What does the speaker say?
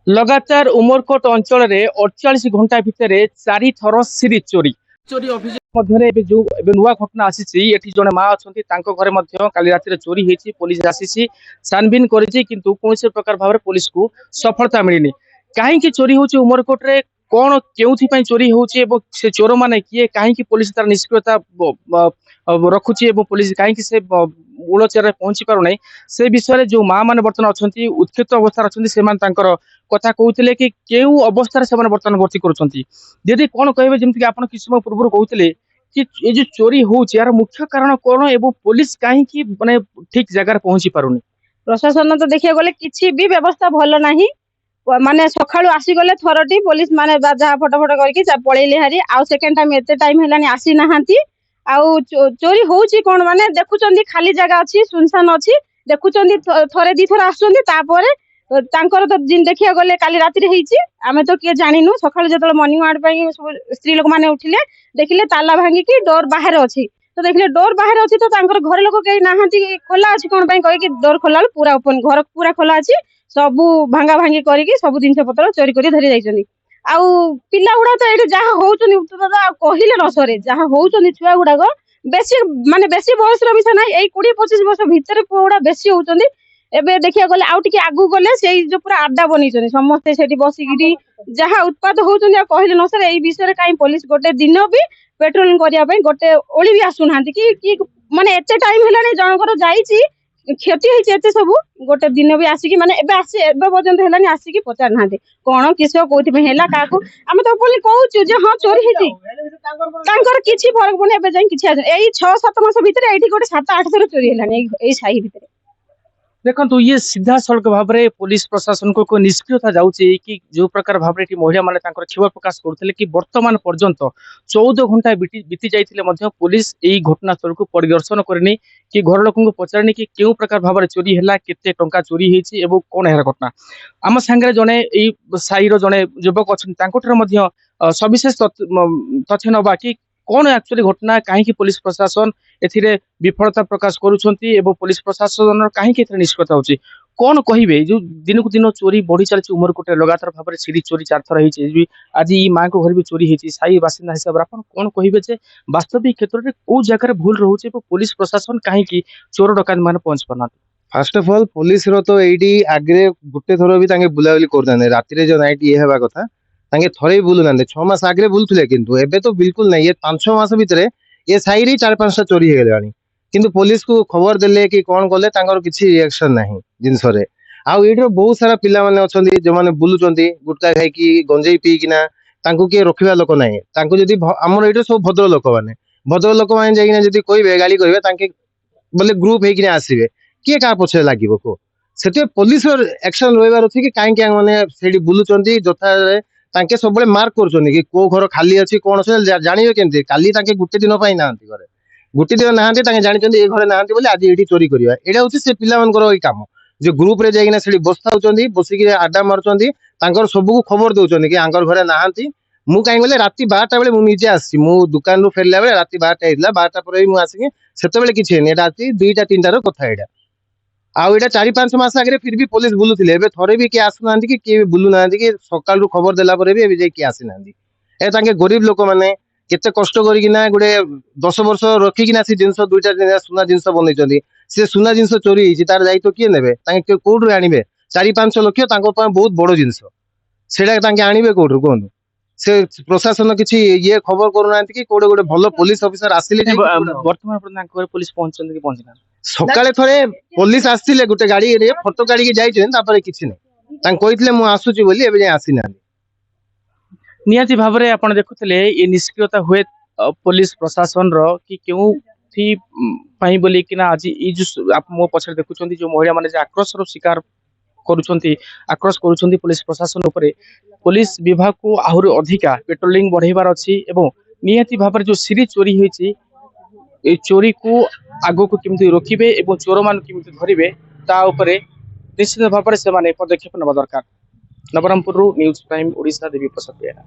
लगातार उमरकोट अंचल में 48 घंटा भितर 4 थर सिरी चोरी चोरी अभियोग मध्य नुआ घटना आसी जड़े माँ अच्छा घरे काली रात चोरी होती पुलिस आसी छानबीन कर प्रकार भाव पुलिस को सफलता मिलनी कहीं चोरी होची उमरकोट रे कौन के चोरी होची से चोर मैंने किए कहीं पुलिस तार निष्क्रियता रखुची पुलिस कहीं से मूल चेयर पहुंची पार से विषय जो माँ मैंने बर्तमान अच्छा उत्क्षिप्त अवस्था अच्छा कथा कहते कि केउ अवस्था से बर्तमान भर्ती करुँच कौन कहे जमीक आप किस समय पूर्व कहते कि ये जो चोरी हो यार मुख्य कारण कौन एवं पुलिस कहीं माने ठीक जगह पहुंची पारुनी। प्रशासन तो देखिए गले किसी भी व्यवस्था भल ना माने सकाळू आसीगले थरटी पुलिस माने जहाँ फटोफट करके पलैले हारी आउ सेकेंड टाइम एते टाइम हेलानी आसी नाहांती आउ चोरी होउची कोन माने देखुचंदी खाली जगह अछि सुनसान अछि देखुचंदी थरे दी थर आसुचंदी तापरे तांकर तो जिन देखिया गले काली राति रे हेची आमे तो के जानिनु सकाळू जतल मॉर्निंग वार्ड पई स्त्री लोक माने उठिले देखिले ताला भांगी की डोर बाहर अछि तो देखिले डोर बाहर अछि तो तांकर घर लोक के नाहांती खोला अछि कोन पई कहि कि डोर खोला पूरा ओपन घर पूरा खोला अछि सबू भांगा भांगी करके सब जिनस पत्र चोरी कर धरी जाइछनी आउ पिला गुडा तो एठी जहा होउछनी दादा कहिले न सरे जहा होउछनी छुआ गुडा बेसी माने बेसी बयस रो विषय नाही एई 20-25 वर्ष भीतर पुडा बेसी होउछनी एबे देखिया गले आउ टिके आगु गले सेई जो पूरा अड्डा बनीछनी समस्त सेठी बसिगिरी जहा उत्पाद होउछनी कहिले न सरे एई विषय काई पुलिस गोटे दिन भी पेट्रोलिंग करिया पई गोटे ओली भी आसुनांती कि माने एते टाइम हेलानी जनकर जाईची क्षति होती एते सब गोटे दिन भी आसिकी माने एबे आसी एबे पर्यंत हेलानी आसिकी पचार नाहांती कोन किसो कोथि में हेला काकू आमे तो बोली कहूचु जे हां चोरी हेती तांकर किछि फरक पने एबे जाई किछि एई 6-7 मास भीतर एठी गोटे 7-8 थर चोरी हेलानी एई साही भीतर देखो ये सीधा सड़क भाव में पुलिस प्रशासन को निष्क्रियता जाऊँगी कि जो प्रकार भाव में महिला मैंने क्षोभ प्रकाश करते कि वर्तमान पर्यंत 14 घंटा बीती जाते पुलिस यही घटनास्थल को परिदर्शन करनी कि घर लोक पचारनी कि क्यों प्रकार भाव में चोरी है केते टंका चोरी होती कौन है घटना आम सांगे जड़े साई जड़े युवक अच्छा सविशेष तथ्य नवा कि कौन एक्चुअली घटना कहीं पुलिस प्रशासन ए विफलता प्रकाश करुँच पुलिस प्रशासन कहीं निष्क्रियता होची कौन कहे जो दिन को दिन चोरी बढ़ी चलती उमरकोटे लगातार भाव में सीरी चोरी 4 थर होती आज माँ को घर भी चोरी होती साई बासिंदा हिसाब से कौन कहे वास्तविक क्षेत्र में कौ जगह भूल रोचे पुलिस प्रशासन कहीं चोर डकायत मैंने पहुंच पाना। फास्ट ऑफ ऑल पुलिस रो तो एडी आगे गोटे थर भी बुलाबुली कर राति जो नाइट ये हवा कथा तांगे थरे बुलू ना 6 मास आगे बुलुले किंतु एबे तो बिल्कुल नहीं ये 5-6 मास भीतर ये साई 4-5टा चोरी हो गलानी किंतु पुलिस को खबर देले कि कौन कले तांकर किछि रिएक्शन नहीं जिनस रे आउ एडी बहुत सारा पिला माने अछंती जो माने बुलुचंती गुटका खाई कि गंजेई पी किना तांको के रखिबा लोक नहीं तांको जदी हमर एडी सब भद्र लोक माने जाइना जदी कहबे गाली करबे तांके बोले ग्रुप हे किना आसीबे के का पछे लागिबो को सेते पुलिस एक्शन रहबार अछि कि काहे के माने सेडी बुलुचंती जथा तांके सब मार्क कर को घर खाली अच्छी कौन जानवे केमती काली गोटे दिन ना घरे गोटे दिन ना जानी ये घरे ना आज ये चोरी करवा यहाँ हूँ से पिला कम जो ग्रुप रे जाइना से बस्ता बसिक आड्डा मार्च सबको खबर दौरान कि आंकर घरे ना मु कहीं गले राति 12टा बेले मुझे आसी मु दुकान रू फेरला बेले राति 12टा होता 12टा पर मुझे से किसी 2टा-3टार कथा यहाँ आउ एटा 4-5 मास आगे फिर भी पुलिस बुलुथिले थरे भी किए आसुना कि किए बुलू ना कि सकाल खबर देला पर भी एबे किए आसी ना गरीब लोक मैंने केते कष्ट करिकिना गोटे 10 वर्ष रखिकिना से जिनस 2टा सुना जिनस बनई से सुना जिनस चोरी होती तार दायित्व किए नेबे कौटू आनिबे 4-5 लक्ष बहुत बड़ जिनस सेटा आनिबे कौटू कहूँ से प्रशासन किसी ये खबर करूना कि कोडे गोटे भल पुलिस ऑफिसर आसिले वर्तमान पुलिस पहुंचन कि पहुंचना सकाळे थरे पुलिस आसिले गोटे गाड़ी रे फोटो गाड़ी के जाइछन तापर किछि नै तां कहितले मु आसुची बोली एबे जाय आसी ना नियाती भाव में आपण देखुले ये निष्क्रियता हुए पुलिस प्रशासन रो कि क्यों थी पाई बोली कि ना आज ये जो आप मो पछरे देखुचंती जो महिला माने जे आक्रोश रो शिकार करूचंती आक्रोश करूचंती पुलिस प्रशासन ऊपर पुलिस विभाग को आहुरी अधिका पेट्रोलिंग बढ़ेबार अछि एवं नियाती भाव में जो सीरी चोरी होईची ए चोरी को आगो को किमती रोकिबे एवं चोर मान किमती धरिबे ता उपरे निश्चित भाव में से पदक्षेप नवा दरकार। Nabarangpur news prime Odisha Devi Prasad Behera.